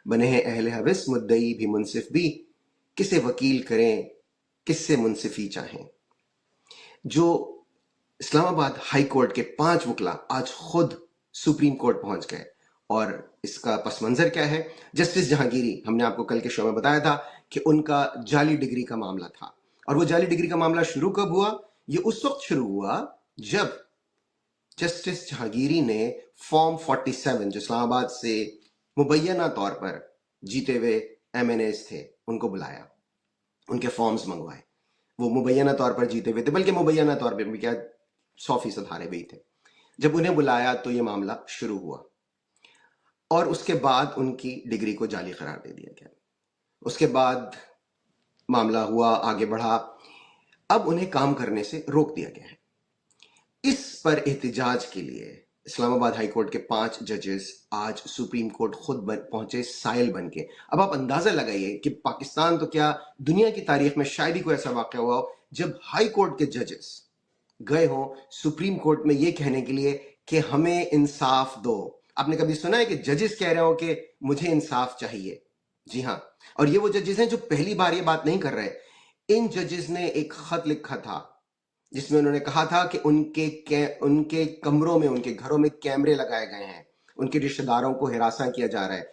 بنے ہیں اہل حوث مدعی بھی منصف بھی، کسے وکیل کریں کس سے منصفی چاہیں۔ جو اسلام آباد ہائی کورٹ کے 5 وکلا آج خود سپریم کورٹ پہنچ گئے، اور اس کا پس منظر کیا ہے؟ جسٹس جہانگیری، ہم نے آپ کو کل کے شو میں بتایا تھا کہ ان کا جعلی ڈگری کا معاملہ تھا، اور وہ جعلی ڈگری کا معاملہ شروع کب ہوا؟ یہ اس وقت شروع ہوا جب جسٹس جہانگیری نے فارم 47 جو اسلام آباد سے مبینہ طور پر جیتے ہوئے ایم این ایز تھے ان کو بلایا، ان کے فارمز منگوائے۔ وہ مبینہ طور پر جیتے ہوئے تھے، بلکہ مبینہ طور پہ بھی کیا 100% ہارے ہوئے تھے۔ جب انہیں بلایا تو یہ معاملہ شروع ہوا، اور اس کے بعد ان کی ڈگری کو جعلی قرار دے دیا گیا۔ اس کے بعد معاملہ ہوا، آگے بڑھا، اب انہیں کام کرنے سے روک دیا گیا ہے۔ اس پر احتجاج کے لیے اسلام آباد ہائی کورٹ کے 5 ججز آج سپریم کورٹ خود پہنچے سائل بن کے۔ اب آپ اندازہ لگائیے کہ پاکستان تو کیا دنیا کی تاریخ میں شاید ہی کوئی ایسا واقعہ ہوا ہو جب ہائی کورٹ کے ججز گئے ہوں سپریم کورٹ میں یہ کہنے کے لیے کہ ہمیں انصاف دو۔ آپ نے کبھی سنا ہے کہ ججز کہہ رہے ہوں کہ مجھے انصاف چاہیے؟ جی ہاں، اور یہ وہ ججز ہیں جو پہلی بار یہ بات نہیں کر رہے۔ ان ججز نے ایک خط لکھا تھا جس میں انہوں نے کہا تھا کہ ان کے کمروں میں، ان کے گھروں میں کیمرے لگائے گئے ہیں، ان کے رشتہ داروں کو ہراساں کیا جا رہا ہے،